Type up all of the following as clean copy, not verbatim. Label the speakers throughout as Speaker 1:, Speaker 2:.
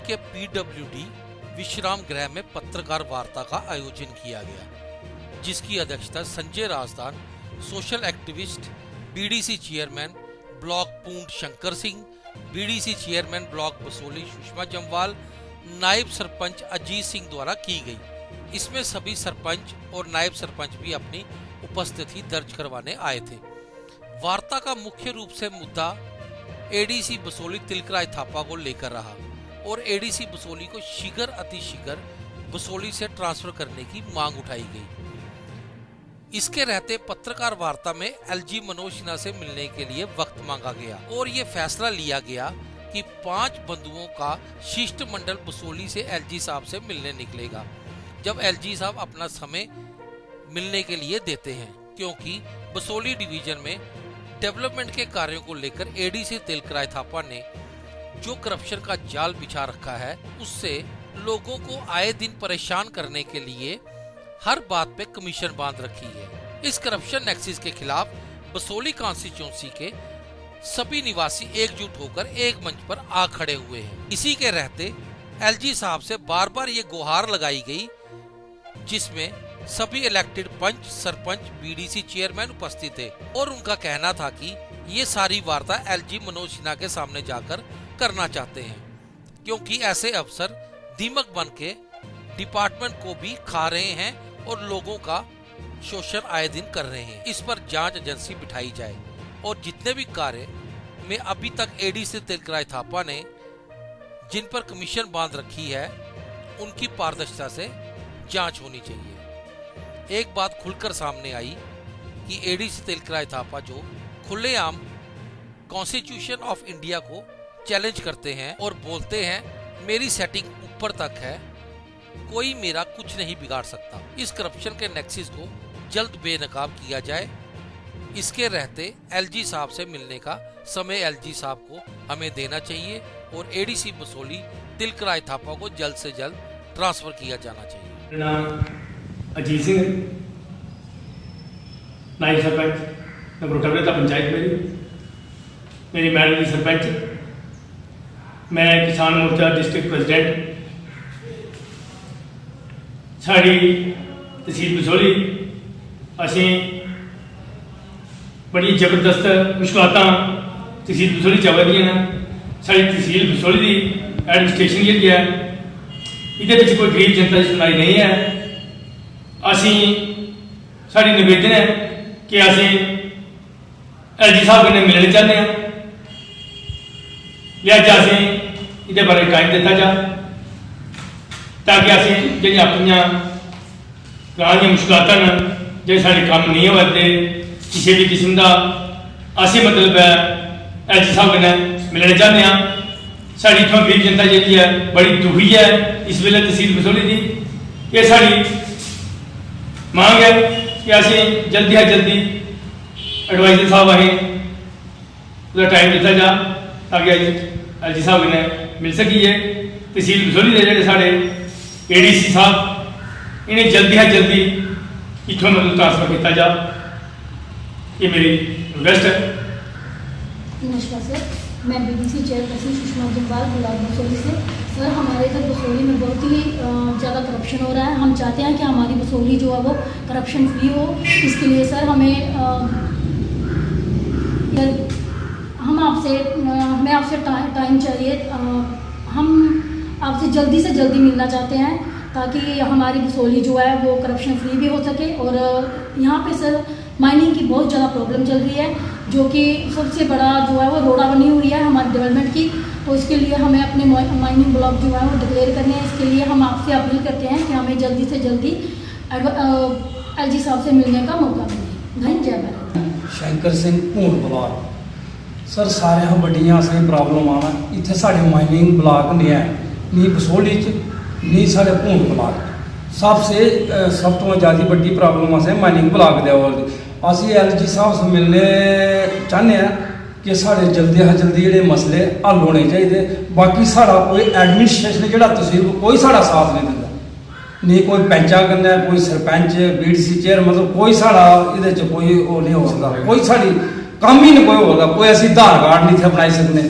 Speaker 1: के PWD विश्राम गृह में पत्रकार वार्ता का आयोजन किया गया, जिसकी अध्यक्षता Sanjay Rajdan, social activist, BDC chairman block Poond Shankar Singh, BDC chairman block Basohli Sushma Jamwal, नायब सरपंच अजीत सिंह द्वारा की गई। इसमें सभी सरपंच और नायब सरपंच भी अपनी उपस्थिति दर्ज करवाने आए थे। वार्ता का मुख्य रूप से मुद्दा ADC बसोली तिलकराय थापा को लेकर रहा और ADC बसोली को शीघ्र अतिशीघ्र बसोली से ट्रांसफर करने की मांग उठाई गई। इसके रहते पत्रकार वार्ता में LG मनोज सिन्हा से मिलने के लिए वक्त मांगा गया और ये फैसला लिया गया कि 5 बंधुओं का शिष्टमंडल बसोली से LG साहब से मिलने निकलेगा, जब LG साहब अपना समय मिलने के लिए देते हैं, क्योंकि बसोली डिवीजन में डेवलपमेंट के कार्यों को लेकर ADC तिलकराय थापा ने जो करप्शन का जाल बिछा रखा है, उससे लोगों को आए दिन परेशान करने के लिए हर बात पे कमीशन बांध रखी है। इस करप्शन नेक्सिस के खिलाफ बसोली कॉन्स्टिट्यूंसी के सभी निवासी एकजुट होकर एक मंच पर आ खड़े हुए हैं। इसी के रहते LG साहब से बार बार ये गुहार लगाई गई, जिसमें सभी इलेक्टेड पंच, सरपंच, BDC चेयरमैन उपस्थित थे और उनका कहना था कि ये सारी वार्ता LG मनोज सिन्हा के सामने जाकर करना चाहते हैं, क्योंकि ऐसे अफसर दीमक बन के डिपार्टमेंट को भी खा रहे हैं और लोगों का शोषण आए दिन कर रहे हैं। इस पर जांच एजेंसी बिठाई जाए और जितने भी कार्य में अभी तक ADC तिलकराय थापा ने जिन पर कमीशन बांध रखी है, उनकी पारदर्शिता से जांच होनी चाहिए। एक बात खुलकर सामने आई कि ADC तिलकराय थापा जो खुलेआम कॉन्स्टिट्यूशन ऑफ इंडिया को चैलेंज करते हैं और बोलते हैं मेरी सेटिंग ऊपर तक है, कोई मेरा कुछ नहीं बिगाड़ सकता। इस करप्शन के नेक्सिस को जल्द बेनकाब किया जाए। इसके रहते LG साहब से मिलने का समय LG साहब को हमें देना चाहिए और ADC बसोली तिलकराय थापा को जल्द से जल्द ट्रांसफर किया जाना चाहिए।
Speaker 2: मेरा नाम अजीत सिंह, नायब सरपंच नगरोटा पंचायत मेरी मैडम की सरपंच, मैं किसान मोर्चा डिस्ट्रिक्ट प्रेसिडेंट। साड़ी तहसील बसोली असीं बड़ी जबरदस्त मुश्किलात तहसील बसोली च आवा दियां ने। साड़ी तहसील बसोली की एडमिनिस्ट्रेशन जी है, ये कोई गरीब जनता की सुनवाई नहीं है। असीं साड़ी निवेदन है कि असीं LG साहब कन्नै मिलना चाहते हैं, लिहाजा असीं इहदे बारे टाइम दिता जा ताकि असीं जिहड़ियां अपनियां गांव दी मुश्किलात न, जे साडे काम नहीं होआ दे, किसी भी किस्म का असीं मतलब LG साहब कन्नै मिलना चाहते हैं। साड़ी इत्थों गरीब जनता जी है बड़ी दुखी है इस वेले तहसील बसोली की। ये साड़ी मांग है कि असीं जल्दी से जल्दी एडवाइजर साहब असीं टाइम दिता जा ताकि LG साहब ने मिल सकीए। तहसील बसोली के जोड़े साढ़े ADC साहब इन्हें जल्दी से जल्दी इतों मतलब ट्रांसफर किया जा, ये मेरी रिक्वेस्ट है।
Speaker 3: नमस्कार सर, मैं BDC chairperson Sushma Jamwal block Basoli से। सर, हमारे इधर बसोली में बहुत ही ज़्यादा करप्शन हो रहा है। हम चाहते हैं कि हमारी बसोली जो है वो करप्शन फ्री हो। इसके लिए सर हमें आपसे टाइम चाहिए। हम आपसे जल्दी से जल्दी मिलना चाहते हैं ताकि हमारी बसोली जो है वो करप्शन फ्री भी हो सके। और यहाँ पे सर माइनिंग की बहुत ज़्यादा प्रॉब्लम चल रही है, जो कि सबसे बड़ा जो है वो रोड़ा बनी हुई है हमारी डेवलपमेंट की। तो इसके लिए हमें अपने माइनिंग ब्लॉक जो है वो डिक्लेयर करने हैं। इसके लिए हम आपसे अपील करते हैं कि हमें जल्दी से जल्दी LG साहब से मिलने का मौका मिले। धन्यवाद। जय भारत।
Speaker 4: शंकर सिंह पूंड ब्लॉक। सर, सारे बड़ियां असें प्रॉब्लम आना इत्थे साढ़े माइनिंग ब्लॉक नहीं है, नी बसोली च नी साढ़े पूंड ब्लॉक। सब तो ज़्यादा बड़ी प्रॉब्लम असें माइनिंग ब्लॉक दे असी LG साहब से मिलने चाहते हैं कि साढ़े जल्दी से जल्दी जोड़े मसले हल होने चाहिए। बाकी साढ़ा कोई एडमिनिस्ट्रेशन जो तहसील कोई साढ़ा साथ नहीं दिंदा, नहीं कोई पैंचा कन्नै, कोई सरपंच, BDC चेयर, मतलब कोई साढ़ा ये कोई वो नहीं हो सकता, कोई साड़ी काम ही नहीं कोई होगा। कोई असी आधार कार्ड नहीं थे बनाई सकने,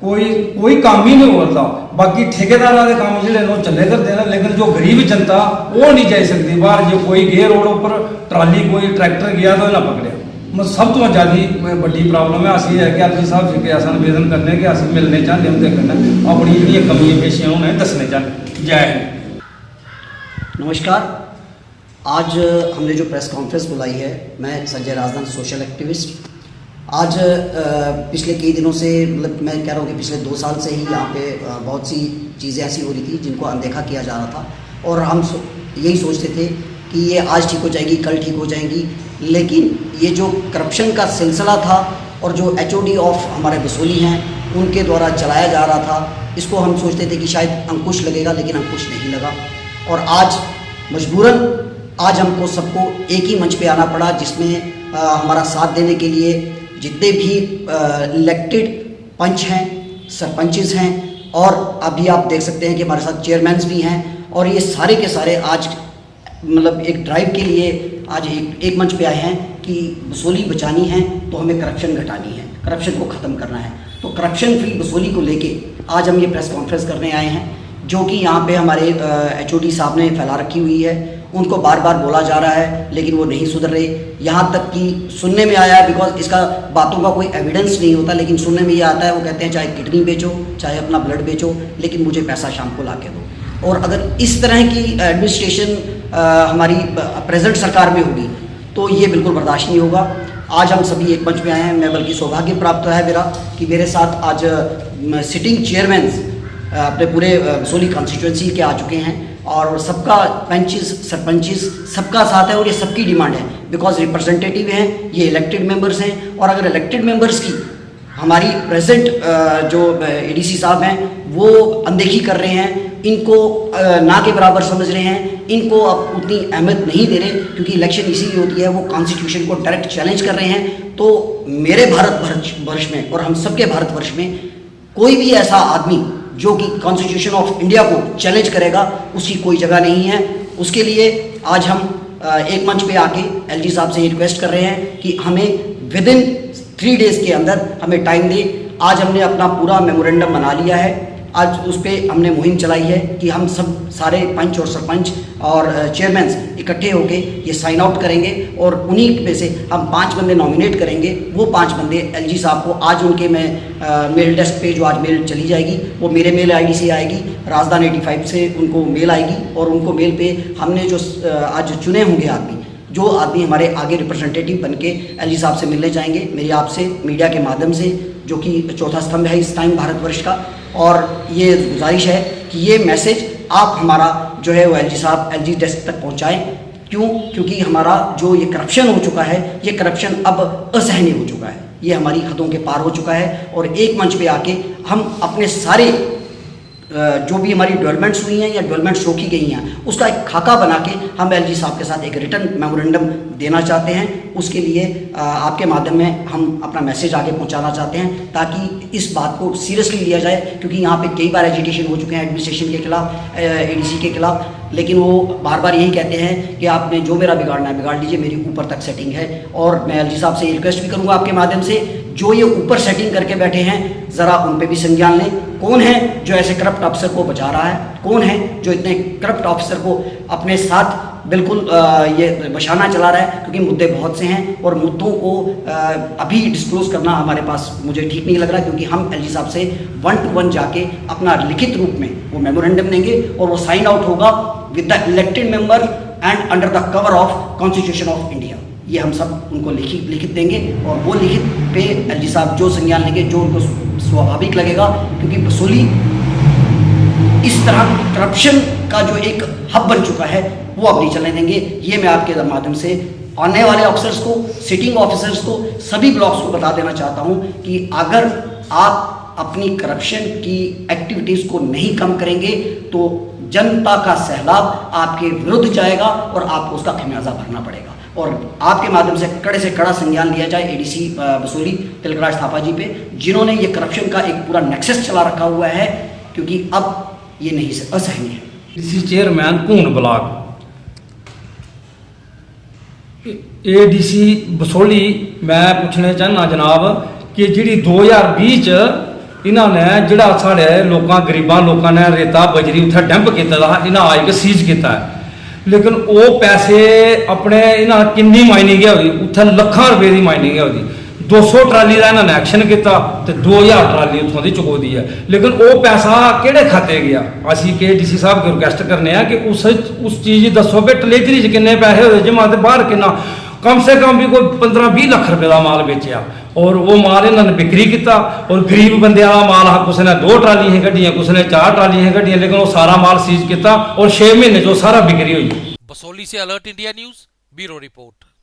Speaker 4: कोई काम ही नहीं होता। बाकी ठेकेदार के काम जो नो चले करते हैं, लेकिन जो गरीब जनता वो नहीं जा सकती बाहर। जो कोई गए रोड पर ट्राली कोई ट्रैक्टर गया तो ना पकड़े। मतलब सब तो ज़्यादा बड़ी प्रॉब्लम है असी है कि एलजी साहब जी के अस निवेदन करने के अस मिलने चाहते उनके कन्नै अपनी जी कमियां पेशियां उन्हें दसने चाहते। जय हिंद।
Speaker 5: नमस्कार। आज हमने जो प्रेस कॉन्फ्रेंस बुलाई है, मैं संजय राजदान, सोशल एक्टिविस्ट। आज पिछले कई दिनों से, मतलब मैं कह रहा हूँ कि पिछले 2 साल से ही यहाँ पे बहुत सी चीज़ें ऐसी हो रही थी जिनको अनदेखा किया जा रहा था, और हम यही सोचते थे कि ये आज ठीक हो जाएगी, कल ठीक हो जाएंगी। लेकिन ये जो करप्शन का सिलसिला था और जो HOD ऑफ हमारे बसोली हैं उनके द्वारा चलाया जा रहा था, इसको हम सोचते थे कि शायद अंकुश लगेगा, लेकिन अंकुश नहीं लगा। और आज मजबूरन आज हमको सबको एक ही मंच पे आना पड़ा, जिसमें हमारा साथ देने के लिए जितने भी इलेक्टेड पंच हैं, सरपंचेस हैं, और अभी आप देख सकते हैं कि हमारे साथ चेयरमैन्स भी हैं, और ये सारे के सारे आज मतलब एक ड्राइव के लिए आज एक मंच पे आए हैं कि बसोली बचानी है तो हमें करप्शन घटानी है, करप्शन को ख़त्म करना है। तो करप्शन फ्री बसोली को लेके आज हम ये प्रेस कॉन्फ्रेंस करने आए हैं, जो कि यहाँ पे हमारे HOD साहब ने फैला रखी हुई है। उनको बार बार बोला जा रहा है लेकिन वो नहीं सुधर रहे। यहाँ तक कि सुनने में आया है, बिकॉज इसका बातों का कोई एविडेंस नहीं होता, लेकिन सुनने में ये आता है, वो कहते हैं चाहे किडनी बेचो, चाहे अपना ब्लड बेचो, लेकिन मुझे पैसा शाम को ला के दो। और अगर इस तरह की एडमिनिस्ट्रेशन हमारी प्रेजेंट सरकार में होगी तो ये बिल्कुल बर्दाश्त नहीं होगा। आज हम सभी एक मंच में आए हैं। मैं बल्कि सौभाग्य प्राप्त है मेरा कि मेरे साथ आज सिटिंग चेयरमैन अपने पूरे बसोली कॉन्स्टिट्यूंसी के आ चुके हैं, और सबका पंचेस सरपंचेस सबका साथ है, और ये सबकी डिमांड है, बिकॉज रिप्रेजेंटेटिव हैं, ये इलेक्टेड मेंबर्स हैं। और अगर इलेक्टेड मेंबर्स की हमारी प्रेजेंट जो ADC साहब हैं वो अनदेखी कर रहे हैं, इनको ना के बराबर समझ रहे हैं, इनको अब उतनी अहमियत नहीं दे रहे, क्योंकि इलेक्शन इसीलिए होती है, वो कॉन्स्टिट्यूशन को डायरेक्ट चैलेंज कर रहे हैं। तो मेरे भारतवर्ष में और हम सबके भारतवर्ष में कोई भी ऐसा आदमी जो कि कॉन्स्टिट्यूशन ऑफ इंडिया को चैलेंज करेगा, उसकी कोई जगह नहीं है। उसके लिए आज हम एक मंच पे आके LG साहब से रिक्वेस्ट कर रहे हैं कि हमें विदिन 3 डेज़ के अंदर हमें टाइम दे। आज हमने अपना पूरा मेमोरेंडम बना लिया है। आज उस पर हमने मुहिम चलाई है कि हम सब सारे पंच और सरपंच और चेयरमैन्स इकट्ठे होके ये साइन आउट करेंगे, और उन्हीं में से हम 5 बंदे नॉमिनेट करेंगे। वो 5 बंदे LG साहब को आज उनके मेल डेस्क पे जो आज मेल चली जाएगी वो मेरे मेल ID से आएगी, राजदान 85 से उनको मेल आएगी, और उनको मेल पे हमने जो आज चुने होंगे आदमी, जो आदमी हमारे आगे रिप्रेजेंटेटिव बन के LG साहब से मिलने जाएंगे, मेरी आपसे मीडिया के माध्यम से, जो कि चौथा स्तंभ है इस टाइम भारतवर्ष का। और ये गुजारिश है कि ये मैसेज आप हमारा जो है वो LG साहब LG डेस्क तक पहुंचाएं। क्यों? क्योंकि हमारा जो ये करप्शन हो चुका है, ये करप्शन अब असहनीय हो चुका है, ये हमारी हदों के पार हो चुका है। और एक मंच पे आके हम अपने सारे जो भी हमारी डेवलपमेंट्स हुई हैं या डेवलपमेंट्स रोकी गई हैं, उसका एक खाका बना के हम LG साहब के साथ एक रिटर्न मेमोरेंडम देना चाहते हैं। उसके लिए आपके माध्यम में हम अपना मैसेज आगे पहुंचाना चाहते हैं, ताकि इस बात को सीरियसली लिया जाए। क्योंकि यहाँ पे कई बार एजिटेशन हो चुके हैं एडमिनिस्ट्रेशन के खिलाफ, ADC के खिलाफ, लेकिन वो बार बार यही कहते हैं कि आपने जो मेरा बिगाड़ना है बिगाड़ लीजिए, मेरी ऊपर तक सेटिंग है। और मैं LG साहब से रिक्वेस्ट भी करूँगा आपके माध्यम से, जो ये ऊपर सेटिंग करके बैठे हैं, ज़रा उन पे भी संज्ञान लें। कौन है जो ऐसे करप्ट ऑफिसर को बचा रहा है? कौन है जो इतने करप्ट ऑफिसर को अपने साथ बिल्कुल ये बशाना चला रहा है? क्योंकि मुद्दे बहुत से हैं, और मुद्दों को अभी डिस्क्लोज करना हमारे पास मुझे ठीक नहीं लग रहा, क्योंकि हम LG साहब से 1 to 1 जाके अपना लिखित रूप में वो मेमोरेंडम देंगे, और वो साइन आउट होगा with the elected member and under the cover of constitution of India. ये हम सब उनको लिखित देंगे, और वो लिखित पे LG साहब जो संज्ञान लेंगे, जो उनको स्वाभाविक लगेगा, क्योंकि बसोली इस तरह करप्शन का जो एक हब बन चुका है वो अब नहीं चलने देंगे। ये मैं आपके माध्यम से आने वाले ऑफिसर्स को, सिटिंग ऑफिसर्स को, सभी ब्लॉक्स को बता देना चाहता हूँ कि अगर आप अपनी करप्शन की एक्टिविटीज़ को नहीं कम करेंगे तो जनता का सैलाब आपके विरुद्ध जाएगा, और आपको उसका खमियाजा भरना पड़ेगा। और आपके माध्यम से कड़े से कड़ा संज्ञान लिया जाए ADC बसोली तिलकराज थापा जी पे, जिन्होंने ये करप्शन का एक पूरा नेक्सस चला रखा हुआ है, क्योंकि अब ये नहीं असहनीय है।
Speaker 4: ADC चेयरमैन भून ब्लॉक ADC बसोली, मैं पूछना चाहना जनाब कि जी 2020 ਇਹਨਾਂ ਨੇ ਜਿਹੜਾ ਸਾਡੇ ਲੋਕਾਂ ਗਰੀਬਾਂ ਲੋਕਾਂ ਨੇ ਰੇਤਾ ਬਜਰੀ ਉੱਥੇ ਡੰਪ ਕੀਤਾ ਦਾ ਇਹਨਾਂ ਆਏ ਕੇ ਸੀਜ਼ ਕੀਤਾ ਹੈ। ਲੇਕਿਨ ਉਹ ਪੈਸੇ ਆਪਣੇ ਇਹਨਾਂ ਕਿੰਨੀ ਮਾਈਨਿੰਗ ਹੈ ਉਹਦੀ, ਉੱਥੇ ਲੱਖਾਂ ਰੁਪਏ ਦੀ ਮਾਈਨਿੰਗ ਹੈ ਉਹਦੀ। 200 ਟਰਾਲੀ ਦਾ ਇਹਨਾਂ ਨੇ ਐਕਸ਼ਨ ਕੀਤਾ ਤੇ 2000 ਟਰਾਲੀ ਉੱਥੋਂ ਦੀ ਚੁਕਾਉਂਦੀ ਹੈ। ਲੇਕਿਨ ਉਹ ਪੈਸਾ ਕਿਹੜੇ ਖਾਤੇ ਗਿਆ? ਅਸੀਂ ਕੇ ਡੀਸੀ ਸਾਹਿਬ ਨੂੰ ਰਿਕੁਐਸਟ ਕਰਨੇ ਆ ਕਿ ਉਸ ਚੀਜ਼ ਦੱਸੋ ਵੀ ਟਲੇਜਰੀ 'ਚ ਕਿੰਨੇ ਪੈਸੇ ਹੋਏ ਜਮ੍ਹਾਂ ਤੇ ਬਾਹਰ ਕਿੰਨਾ, कम से कम भी कोई 15-20 लाख रुपए का माल बेचा और वो माल इन्होंने बिक्री किया। और गरीब बंदे वाला माल किसी ने 2 ट्रालियां कढ़ियां, किसी ने 4 ट्रालियां कढ़ियां, लेकिन वो सारा माल सीज किया और 6 महीने जो सारा बिक्री हुई।
Speaker 1: बसोली से alert India news bureau report.